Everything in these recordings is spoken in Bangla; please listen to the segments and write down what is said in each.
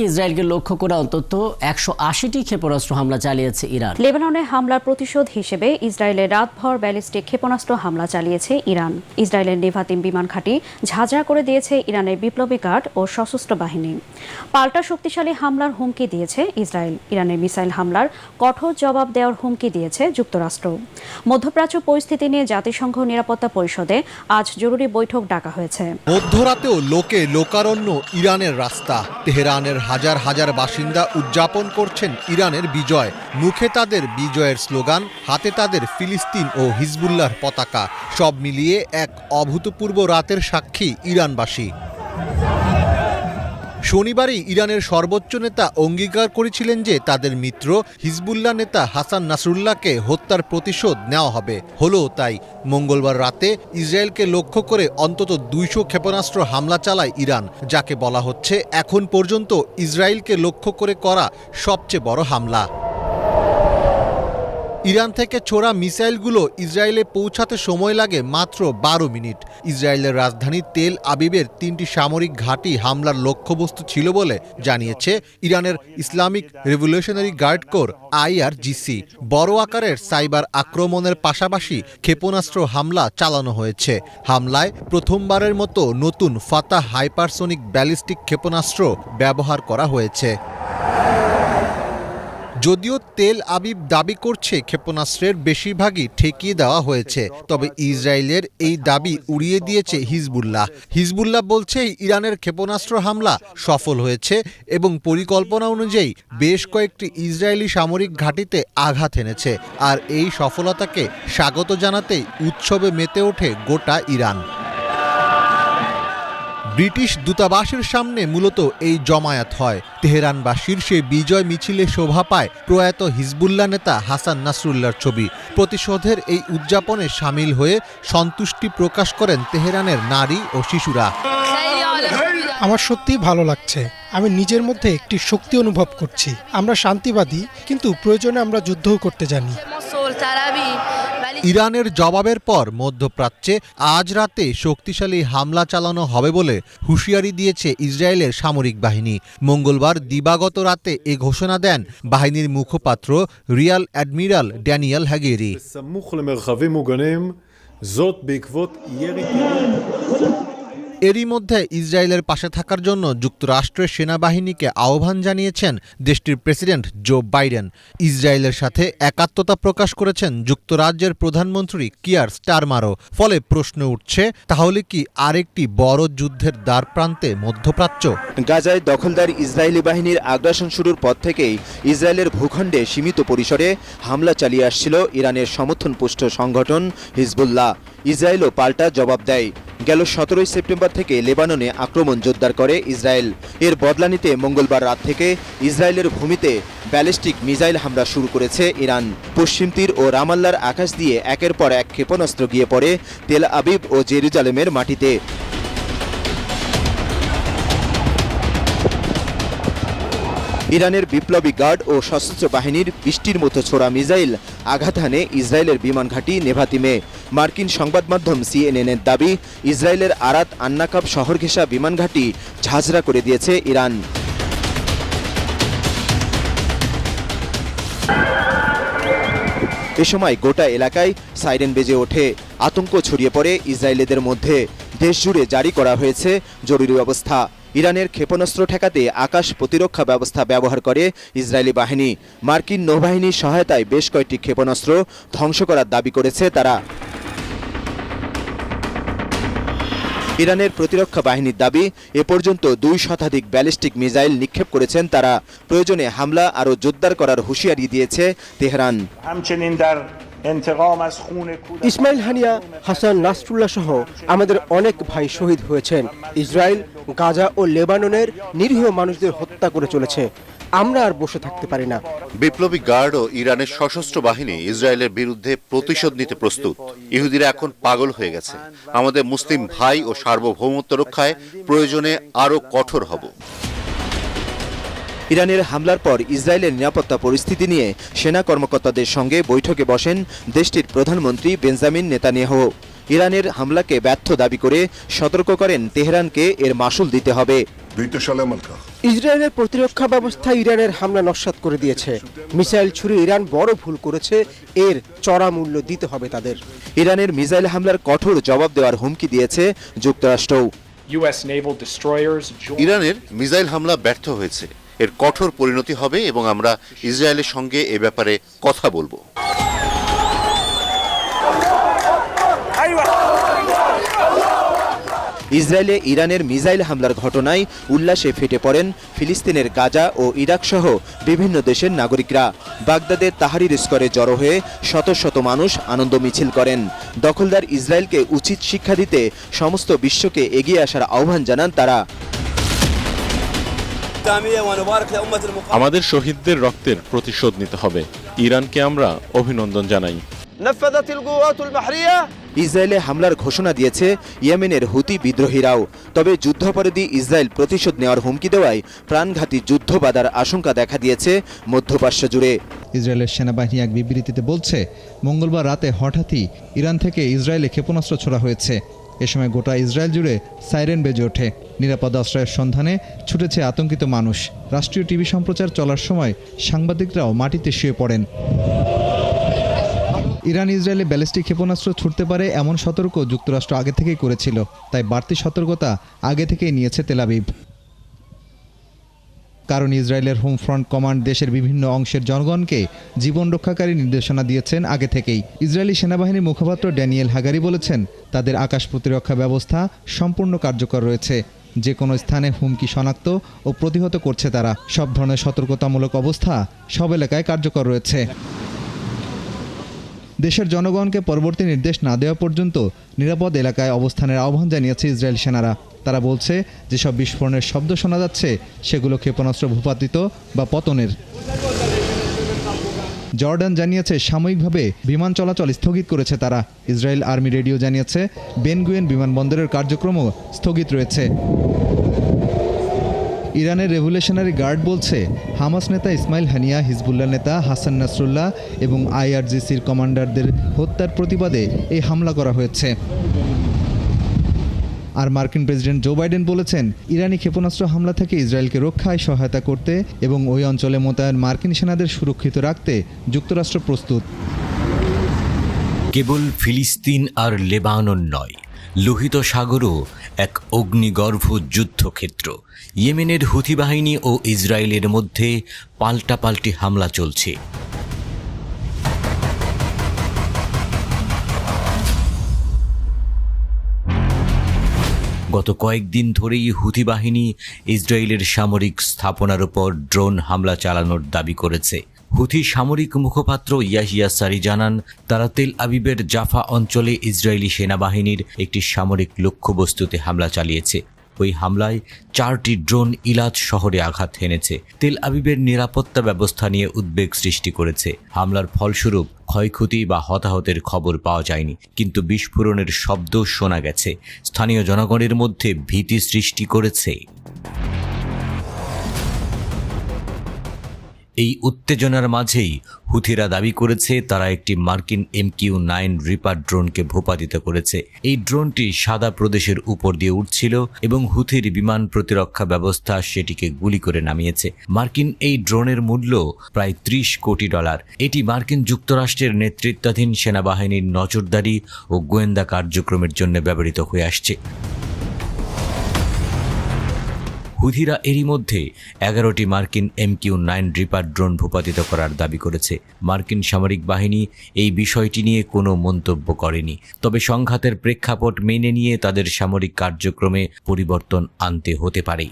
থেকে ইসরায়েলকে লক্ষ্য করে অন্তত ১৮০টি ক্ষেপণাস্ত্র হামলা চালিয়েছে ইরান। লেবাননে হামলার প্রতিশোধ হিসেবে ইসরায়েলে রাতভর ব্যালিস্টিক ক্ষেপণাস্ত্র হামলা চালিয়েছে ইরান। ইসরায়েলের নেভাতিম বিমান ঘাঁটি ঝাঁঝরা করে দিয়েছে ইরানের বিপ্লবী গার্ড ও সশস্ত্র বাহিনী। পাল্টা শক্তিশালী হামলার হুমকি দিয়েছে ইসরায়েল। ইরানের মিসাইল হামলার কঠোর জবাব দেওয়ার হুমকি দিয়েছে যুক্তরাষ্ট্র। মধ্যপ্রাচ্য পরিস্থিতি নিয়ে জাতিসংঘ নিরাপত্তা পরিষদে আজ জরুরি বৈঠক ডাকা হয়েছে। মধ্যরাতেও লোকে লোকারণ্য ইরানের রাস্তা। তেহরানের হাজার হাজার বাসিন্দা উদযাপন করছেন ইরানের বিজয়। মুখে তাদের বিজয়ের স্লোগান, হাতে তাদের ফিলিস্তিন ও হিজবুল্লাহর পতাকা। সব মিলিয়ে এক অভূতপূর্ব রাতের সাক্ষী ইরানবাসী। শনিবারই ইরানের সর্বোচ্চ নেতা অঙ্গীকার করেছিলেন যে তাদের মিত্র হিজবুল্লাহ নেতা হাসান নাসরুল্লাহকে হত্যার প্রতিশোধ নেওয়া হবে। হলো তাই। মঙ্গলবার রাতে ইসরায়েলকে লক্ষ্য করে অন্তত ২০০ ক্ষেপণাস্ত্র হামলা চালায় ইরান, যাকে বলা হচ্ছে এখন পর্যন্ত ইসরায়েলকে লক্ষ্য করে করা সবচেয়ে বড় হামলা। ইরান থেকে ছোড়া মিসাইলগুলো ইসরায়েলে পৌঁছাতে সময় লাগে মাত্র ১২ মিনিট। ইসরায়েলের রাজধানী তেল আবিবের ৩টি সামরিক ঘাঁটি হামলার লক্ষ্যবস্তু ছিল বলে জানিয়েছে ইরানের Islamic revolutionary guard corps IRGC। বড় আকারের সাইবার আক্রমণের পাশাপাশি ক্ষেপণাস্ত্র হামলা চালানো হয়েছে। হামলায় প্রথমবারের মতো নতুন ফাতাহ হাইপারসোনিক ব্যালিস্টিক ক্ষেপণাস্ত্র ব্যবহার করা হয়েছে। যদিও তেল আবিব দাবি করছে ক্ষেপণাস্ত্রের বেশিরভাগই ঠেকিয়ে দেওয়া হয়েছে, তবে ইসরায়েলের এই দাবি উড়িয়ে দিয়েছে হিজবুল্লাহ। হিজবুল্লাহ বলছে ইরানের ক্ষেপণাস্ত্র হামলা সফল হয়েছে এবং পরিকল্পনা অনুযায়ী বেশ কয়েকটি ইসরায়েলি সামরিক ঘাঁটিতে আঘাত এনেছে। আর এই সফলতাকে স্বাগত জানাতেই উৎসবে মেতে ওঠে গোটা ইরান। ব্রিটিশ দূতাবাসের সামনে মূলত এই জমায়েত হয়। তেহরানবাসীর সেই বিজয় মিছিলে শোভা পায় প্রয়াত হিজবুল্লাহ নেতা হাসান নাসরুল্লাহর ছবি। প্রতিশোধের এই উদযাপনে সামিল হয়ে সন্তুষ্টি প্রকাশ করেন তেহরানের নারী ও শিশুরা। আমার সত্যিই ভালো লাগছে। আমি নিজের মধ্যে একটি শক্তি অনুভব করছি। আমরা শান্তিবাদী, কিন্তু প্রয়োজনে আমরা যুদ্ধও করতে জানি। ইরানের জবাবের পর মধ্যপ্রাচ্যে আজ রাতে শক্তিশালী হামলা চালানো হবে বলে হুঁশিয়ারি দিয়েছে ইসরায়েলের সামরিক বাহিনী। মঙ্গলবার দিবাগত রাতে এ ঘোষণা দেন বাহিনীর মুখপাত্র রিয়াল অ্যাডমিরাল ড্যানিয়েল হ্যাগেরি। এরই মধ্যে ইসরায়েলের পাশে থাকার জন্য যুক্তরাষ্ট্রের সেনাবাহিনীকে আহ্বান জানিয়েছেন দেশটির প্রেসিডেন্ট জো বাইডেন। ইসরায়েলের সাথে একাত্মতা প্রকাশ করেছেন যুক্তরাজ্যের প্রধানমন্ত্রী কিয়ার স্টারমারও। ফলে প্রশ্ন উঠছে, তাহলে কি আরেকটি বড় যুদ্ধের দ্বার প্রান্তে মধ্যপ্রাচ্য? গাজায় দখলদার ইসরায়েলি বাহিনীর আগ্রাসন শুরুর পর থেকেই ইসরায়েলের ভূখণ্ডে সীমিত পরিসরে হামলা চালিয়ে আসছিল ইরানের সমর্থনপুষ্ট সংগঠন হিজবুল্লাহ। ইসরায়েলও পাল্টা জবাব দেয়। গেল ১৭ সেপ্টেম্বর থেকে লেবাননে আক্রমণ জোরদার করে ইসরায়েল। এর বদলা নিতে মঙ্গলবার রাত থেকে ইসরায়েলের ভূমিতে ব্যালিস্টিক মিসাইল হামলা শুরু করেছে ইরান। পশ্চিম তীর ও রামাল্লার আকাশ দিয়ে একের পর এক ক্ষেপণাস্ত্র গিয়ে পড়ে তেল আবিব ও জেরুজালেমের মাটিতে। ইরানের বিপ্লবী গার্ড ও সশস্ত্র বাহিনীর বৃষ্টির মতো ছোড়া মিসাইল আঘাত হানে ইসরায়েলের বিমান ঘাঁটি নেভাতিমে। মার্কিন সংবাদ মাধ্যম CNN-এর দাবি, ইসরায়েলের আরাত আন্নাকাব শহর ঘেঁষা বিমান ঘাঁটি ঝাঁঝরা করে দিয়েছে ইরান। এ সময় গোটা এলাকায় সাইরেন বেজে ওঠে। আতঙ্ক ছড়িয়ে পড়ে ইসরায়েলিদের মধ্যে। দেশজুড়ে জারি করা হয়েছে জরুরি অবস্থা। ইরানের ক্ষেপণাস্ত্র ঠেকাতে আকাশ প্রতিরক্ষা ব্যবস্থা ব্যবহার করে ইসরায়েলি বাহিনী। মার্কিন নৌবাহিনীর সহায়তায় বেশ কয়েকটি ক্ষেপণাস্ত্র ধ্বংস করার দাবি করেছে তারা। ইরানের প্রতিরক্ষা বাহিনীর দাবি, এ পর্যন্ত ২ শতাধিক ব্যালিস্টিক মিসাইল নিক্ষেপ করেছেন তারা। প্রয়োজনে হামলা আরও জোরদার করার হুঁশিয়ারি দিয়েছে তেহরান। ইসমাইল হানিয়া, হাসান নাসরুল্লাহ সহ আমাদের অনেক ভাই শহীদ হয়েছেন। ইসরায়েল গাজা ও লেবাননের নিরীহ মানুষদের হত্যা করে চলেছে। আমরা আর বসে থাকতে পারি না। বিপ্লবী গার্ড ও ইরানের সশস্ত্র বাহিনী ইসরায়েলের বিরুদ্ধে প্রতিশোধ নিতে প্রস্তুত। ইহুদিরা এখন পাগল হয়ে গেছে। আমাদের মুসলিম ভাই ও সার্বভৌমত্ব রক্ষায় প্রয়োজনে আরও কঠোর হব। ইরানের হামলার পর ইসরায়েলের নিরাপত্তা পরিস্থিতি নিয়ে সেনা কর্মকর্তাদের সঙ্গে বৈঠকে বসেন দেশটির প্রধানমন্ত্রী বেঞ্জামিন নেতানিয়াহু। ইরানের হামলাকে ব্যর্থ দাবি করে সতর্ক করেন তেহরানকে এর মাসুল দিতে হবে। ইসরায়েলের প্রতিরক্ষা ব্যবস্থা ইরানের হামলা নস্যাৎ করে দিয়েছে। মিসাইল ছুড়ে ইরান বড় ভুল করেছে, এর চড়া মূল্য দিতে হবে তাদের। ইরানের মিসাইল হামলার কঠোর জবাব দেওয়ার হুমকি দিয়েছে যুক্তরাষ্ট্রও। ইরানের মিসাইল হামলা ব্যর্থ হয়েছে, এর কঠোর পরিণতি হবে এবং আমরা ইসরায়েলের সঙ্গে এ ব্যাপারে কথা বলবো। ইসরায়েলে ইরানের মিসাইল হামলার ঘটনায় উল্লাসে ফেটে পড়েন ফিলিস্তিনের গাজা ও ইরাক সহ বিভিন্ন দেশের নাগরিকরা। বাগদাদের তাহরির স্কোয়ারে জড়ো হয়ে শত শত মানুষ আনন্দ মিছিল করেন। দখলদার ইসরায়েলকে উচিত শিক্ষা দিতে সমস্ত বিশ্বকে এগিয়ে আসার আহ্বান জানান তারা। আমাদের শহীদদের রক্তের প্রতিশোধ নিতে হবে। ইরানকে আমরা অভিনন্দন জানাই। ইসরায়েলে হামলার ঘোষণা দিয়েছে ইয়েমেনের হুতি বিদ্রোহীরাও। তবে যুদ্ধাপরাধী ইসরায়েল প্রতিশোধ নেওয়ার হুমকি দেওয়ায় প্রাণঘাতী যুদ্ধ বাধার আশঙ্কা দেখা দিয়েছে মধ্যপ্রাচ্য জুড়ে। ইসরায়েলের সেনাবাহিনী এক বিবৃতিতে বলছে, মঙ্গলবার রাতে হঠাৎই ইরান থেকে ইসরায়েলে ক্ষেপণাস্ত্র ছোড়া হয়েছে। এ সময় গোটা ইসরায়েল জুড়ে সাইরেন বেজে ওঠে। নিরাপদ আশ্রয়ের সন্ধানে ছুটেছে আতঙ্কিত মানুষ। রাষ্ট্রীয় টিভি সম্প্রচার চলার সময় সাংবাদিকরাও মাটিতে শুয়ে পড়েন। ইরান ইসরায়েলে ব্যালিস্টিক ক্ষেপণাস্ত্র ছুটতে পারে এমন সতর্ক যুক্তরাষ্ট্র আগে থেকেই করেছিল, তাই বাড়তি সতর্কতা আগে থেকেই নিয়েছে তেল আবিব। কারণ ইসরায়েলের হোম ফ্রন্ট কমান্ড দেশের বিভিন্ন অংশের জনগণকে জীবন রক্ষাকারী নির্দেশনা দিয়েছেন আগে থেকেই। ইসরায়েলি সেনাবাহিনীর মুখপাত্র ড্যানিয়েল হাগারি বলেছেন, তাদের আকাশ প্রতিরক্ষা ব্যবস্থা সম্পূর্ণ কার্যকর রয়েছে। যে কোনো স্থানে হুমকি শনাক্ত ও প্রতিহত করছে তারা। সব ধরনের সতর্কতামূলক অবস্থা সব এলাকায় কার্যকর রয়েছে। দেশের জনগণকে পরবর্তী নির্দেশ না দেওয়া পর্যন্ত নিরাপদ এলাকায় অবস্থানের আহ্বান জানিয়েছে ইসরায়েল সেনারা। তারা বলছে, যেসব বিস্ফোরণের শব্দ শোনা যাচ্ছে সেগুলো ক্ষেপণাস্ত্র ভূপাতিত বা পতনের। জর্ডান জানিয়েছে সাময়িকভাবে বিমান চলাচল স্থগিত করেছে তারা। ইসরায়েল আর্মি রেডিও জানিয়েছে বেন গুয়েন বিমানবন্দরের কার্যক্রমও স্থগিত রয়েছে। ইরানের রেভলিউশনারি গার্ড বলছে, হামাস নেতা ইসমাইল হানিয়া, হিজবুল্লাহ নেতা হাসান নাসরুল্লাহ এবং আইআরজিসির কমান্ডারদের হত্যার প্রতিবাদে এই হামলা করা হয়েছে। আর মার্কিন প্রেসিডেন্ট জো বাইডেন বলেছেন, ইরানি ক্ষেপণাস্ত্র হামলা থেকে ইসরায়েলকে রক্ষায় সহায়তা করতে এবং ওই অঞ্চলে মোতায়েন মার্কিন সেনাদের সুরক্ষিত রাখতে যুক্তরাষ্ট্র প্রস্তুত। কেবল ফিলিস্তিন আর লেবানন নয়, লোহিত সাগরও এক অগ্নিগর্ভ যুদ্ধক্ষেত্র। ইয়েমেনের হুথি বাহিনী ও ইসরায়েলের মধ্যে পাল্টাপাল্টি হামলা চলছে। গত কয়েকদিন ধরেই হুথি বাহিনী ইসরায়েলের সামরিক স্থাপনার উপর ড্রোন হামলা চালানোর দাবি করেছে। হুথি সামরিক মুখপাত্র ইয়াহিয়া সারি জানান, তারা তেল আবিবের জাফা অঞ্চলে ইসরায়েলি সেনাবাহিনীর একটি সামরিক লক্ষ্যবস্তুতে হামলা চালিয়েছে। ওই হামলায় 4টি ড্রোন ইলাদ শহরে আঘাত হেনেছে। তেল আবিবের নিরাপত্তা ব্যবস্থা নিয়ে উদ্বেগ সৃষ্টি করেছে। হামলার ফলস্বরূপ ক্ষয়ক্ষতি বা হতাহতের খবর পাওয়া যায়নি, কিন্তু বিস্ফোরণের শব্দ শোনা গেছে। স্থানীয় জনগণের মধ্যে ভীতি সৃষ্টি করেছে। এই উত্তেজনার মাঝেই হুথিরা দাবি করেছে তারা একটি মার্কিন MQ-9 রিপার ড্রোনকে ভূপাতিত করেছে। এই ড্রোনটি সাদা প্রদেশের উপর দিয়ে উঠছিল এবং হুথির বিমান প্রতিরক্ষা ব্যবস্থা সেটিকে গুলি করে নামিয়েছে। মার্কিন এই ড্রোনের মূল্য প্রায় $30 কোটি। এটি মার্কিন যুক্তরাষ্ট্রের নেতৃত্বাধীন সেনাবাহিনীর নজরদারি ও গোয়েন্দা কার্যক্রমের জন্য ব্যবহৃত হয়ে আসছে। হুথিরা এরই মধ্যে 11টি মার্কিন MQ-9 রিপার ড্রোন ভূপাতিত করার দাবি করেছে। মার্কিন সামরিক বাহিনী এই বিষয়টি নিয়ে কোনো মন্তব্য করেনি, তবে সংঘাতের প্রেক্ষাপট মেনে নিয়ে তাদের সামরিক কার্যক্রমে পরিবর্তন আনতে হতে পারে।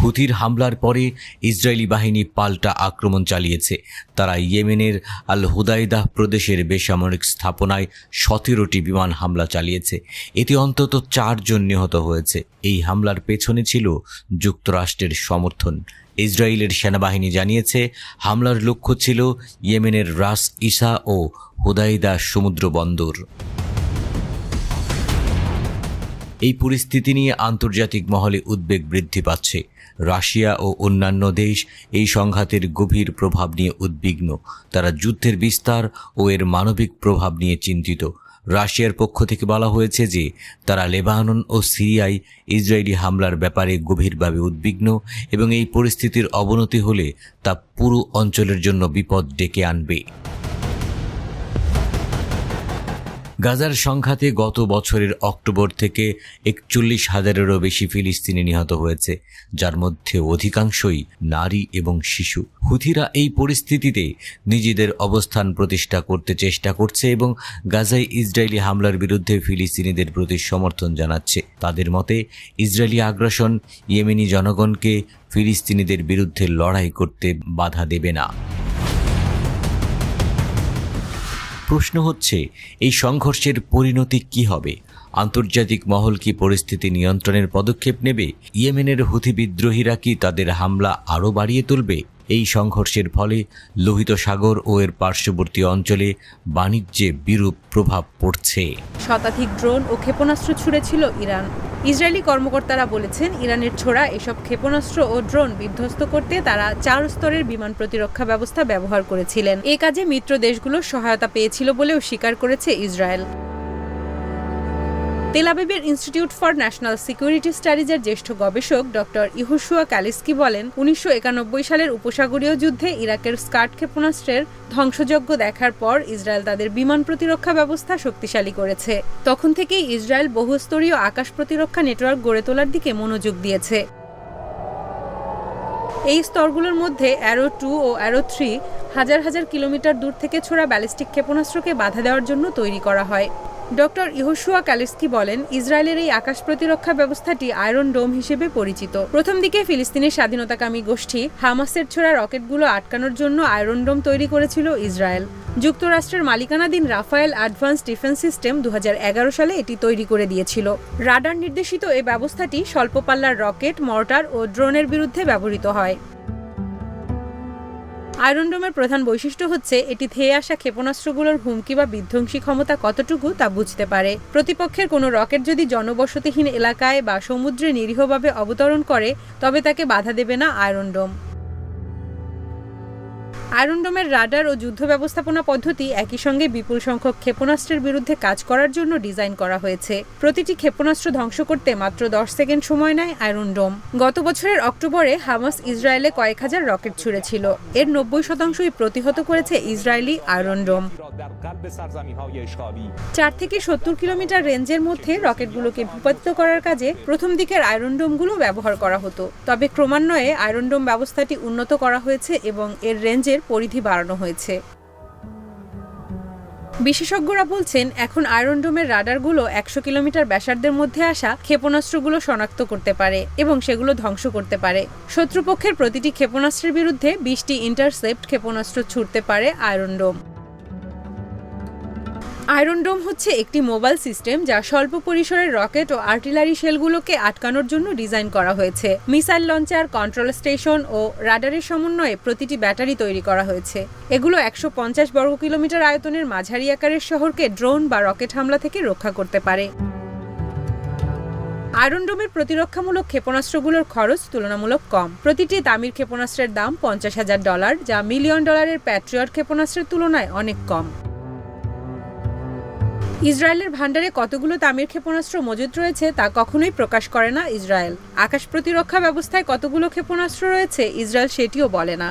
হুথির হামলার পরে ইসরায়েলি বাহিনী পাল্টা আক্রমণ চালিয়েছে। তারা ইয়েমেনের আল হুদাইদাহ প্রদেশের বেসামরিক স্থাপনায় 17টি বিমান হামলা চালিয়েছে। এতে অন্তত 4 জন নিহত হয়েছে। এই হামলার পেছনে ছিল যুক্তরাষ্ট্রের সমর্থন। ইসরায়েলের সেনাবাহিনী জানিয়েছে, হামলার লক্ষ্য ছিল ইয়েমেনের রাস ইসা ও হুদাইদা সমুদ্র বন্দর। এই পরিস্থিতি নিয়ে আন্তর্জাতিক মহলে উদ্বেগ বৃদ্ধি পাচ্ছে। রাশিয়া ও অন্যান্য দেশ এই সংঘাতের গভীর প্রভাব নিয়ে উদ্বিগ্ন। তারা যুদ্ধের বিস্তার ও এর মানবিক প্রভাব নিয়ে চিন্তিত। রাশিয়ার পক্ষ থেকে বলা হয়েছে যে তারা লেবানন ও সিরিয়ায় ইসরায়েলি হামলার ব্যাপারে গভীরভাবে উদ্বিগ্ন এবং এই পরিস্থিতির অবনতি হলে তা পুরো অঞ্চলের জন্য বিপদ ডেকে আনবে। গাজার সংঘাতে গত বছরের অক্টোবর থেকে ৪১,০০০-এরও বেশি ফিলিস্তিনি নিহত হয়েছে, যার মধ্যে অধিকাংশই নারী এবং শিশু। হুথিরা এই পরিস্থিতিতে নিজেদের অবস্থান প্রতিষ্ঠা করতে চেষ্টা করছে এবং গাজায় ইসরায়েলি হামলার বিরুদ্ধে ফিলিস্তিনিদের প্রতি সমর্থন জানাচ্ছে। তাদের মতে ইসরায়েলি আগ্রাসন ইয়েমেনি জনগণকে ফিলিস্তিনিদের বিরুদ্ধে লড়াই করতে বাধা দেবে না। প্রশ্ন হচ্ছে, এই সংঘর্ষের পরিণতি কি হবে? আন্তর্জাতিক মহল কি পরিস্থিতি নিয়ন্ত্রণের পদক্ষেপ নেবে? ইয়েমেনের হুথি বিদ্রোহীরা কি তাদের হামলা আরও বাড়িয়ে তুলবে? এই সংঘর্ষের ফলে লোহিত সাগর ও এর পার্শ্ববর্তী অঞ্চলে বাণিজ্যে বিরূপ প্রভাব পড়ছে। শতাধিক ড্রোন ও ক্ষেপণাস্ত্র ছুড়েছিল ইরান। ইসরায়েলি কর্মকর্তারা বলেছেন, ইরানের ছোড়া এসব ক্ষেপণাস্ত্র ও ড্রোন বিধ্বস্ত করতে তারা 4 স্তরের বিমান প্রতিরক্ষা ব্যবস্থা ব্যবহার করেছিলেন। এ কাজে মিত্র দেশগুলোর সহায়তা পেয়েছিল বলেও স্বীকার করেছে ইসরায়েল। তেল আবিবের ইনস্টিটিউট ফর ন্যাশনাল সিকিউরিটি স্টাডিজের জ্যেষ্ঠ গবেষক ডক্টর ইহুশুয়া কালিস্কি বলেন, ১৯৯১ সালের উপসাগরীয় যুদ্ধে ইরাকের স্কাড ক্ষেপণাস্ত্রের ধ্বংসযজ্ঞ দেখার পর ইসরায়েল তাদের বিমান প্রতিরক্ষা ব্যবস্থা শক্তিশালী করেছে। তখন থেকেই ইসরায়েল বহুস্তরীয় আকাশ প্রতিরক্ষা নেটওয়ার্ক গড়ে তোলার দিকে মনোযোগ দিয়েছে। এই স্তরগুলোর মধ্যে অ্যারো 2 ও অ্যারো 3 হাজার হাজার কিলোমিটার দূর থেকে ছোড়া ব্যালিস্টিক ক্ষেপণাস্ত্রকে বাধা দেওয়ার জন্য তৈরি করা হয়। ডক্টর ইহুশুয়া কালিস্কি বলেন, ইসরায়েলের এই আকাশ প্রতিরক্ষা ব্যবস্থাটি আয়রন ডোম হিসেবে পরিচিত। প্রথম দিকে ফিলিস্তিনের স্বাধীনতাকামী গোষ্ঠী হামাসের ছোড়া রকেটগুলো আটকানোর জন্য আয়রন ডোম তৈরি করেছিল ইসরায়েল। যুক্তরাষ্ট্রের মালিকানাধীন রাফায়েল অ্যাডভান্স ডিফেন্স সিস্টেম ২০১১ সালে এটি তৈরি করে দিয়েছিল। রাডার নির্দেশিত এই ব্যবস্থাটি স্বল্প পাল্লার রকেট, মর্টার ও ড্রোনের বিরুদ্ধে ব্যবহৃত হয়। আয়রন ডোমের প্রধান বৈশিষ্ট্য হচ্ছে এটি ধেয়ে আসা ক্ষেপণাস্ত্রগুলোর হুমকি বা বিধ্বংসী ক্ষমতা কতটুকু তা বুঝতে পারে। প্রতিপক্ষের কোনো রকেট যদি জনবসতিহীন এলাকায় বা সমুদ্রে নিরীহভাবে অবতরণ করে, তবে তাকে বাধা দেবে না আয়রন ডোম। আয়রন ডোমের রাডার ও যুদ্ধ ব্যবস্থাপনা পদ্ধতি একই সঙ্গে বিপুল সংখ্যক ক্ষেপণাস্ত্রের বিরুদ্ধে কাজ করার জন্য ডিজাইন করা হয়েছে। প্রতিটি ক্ষেপণাস্ত্র ধ্বংস করতে মাত্র 10 সেকেন্ড সময় নেয় আয়রন ডোম। গত বছরের অক্টোবরে হামাস ইসরায়েলে কয়েক হাজার রকেট ছুড়েছিল। এর 90%ই প্রতিহত করেছে ইসরায়েলি আয়রন ডোম। 4 থেকে 70 কিলোমিটার রেঞ্জের মধ্যে রকেটগুলোকে ভূপাতিত করার কাজে প্রথম দিকের আয়রন ডোমগুলো ব্যবহার করা হতো। তবে ক্রমান্বয়ে আয়রন ডোম ব্যবস্থাটি উন্নত করা হয়েছে এবং এর রেঞ্জের পরিধি বাড়ানো হয়েছে। বিশেষজ্ঞরা বলছেন, এখন আয়রন ডোমের রাডারগুলো 100 কিলোমিটার ব্যাসার্ধের মধ্যে আসা ক্ষেপণাস্ত্রগুলো শনাক্ত করতে পারে এবং সেগুলো ধ্বংস করতে পারে। শত্রুপক্ষের প্রতিটি ক্ষেপণাস্ত্রের বিরুদ্ধে 20টি ইন্টারসেপ্ট ক্ষেপণাস্ত্র ছুড়তে পারে আয়রন ডোম। আয়রন ডোম হচ্ছে একটি মোবাইল সিস্টেম যা স্বল্প পরিসরের রকেট ও আর্টিলারি শেলগুলোকে আটকানোর জন্য ডিজাইন করা হয়েছে। মিসাইল লঞ্চার, কন্ট্রোল স্টেশন ও রাডারের সমন্বয়ে প্রতিটি ব্যাটারি তৈরি করা হয়েছে। এগুলো 150 বর্গ কিলোমিটার আয়তনের মাঝারি আকারের শহরকে ড্রোন বা রকেট হামলা থেকে রক্ষা করতে পারে। আয়রন ডোমের প্রতিরক্ষামূলক ক্ষেপণাস্ত্রগুলোর খরচ তুলনামূলক কম। প্রতিটি দামির ক্ষেপণাস্ত্রের দাম $50,000, যা $1 মিলিয়ন প্যাট্রিয়ট ক্ষেপণাস্ত্রের তুলনায় অনেক কম। ইসরায়েলের ভান্ডারে কতগুলো তামির ক্ষেপণাস্ত্র মজুদ রয়েছে তা কখনোই প্রকাশ করে না ইসরায়েল। আকাশ প্রতিরক্ষা ব্যবস্থায় কতগুলো ক্ষেপণাস্ত্র রয়েছে ইসরায়েল সেটিও বলে না।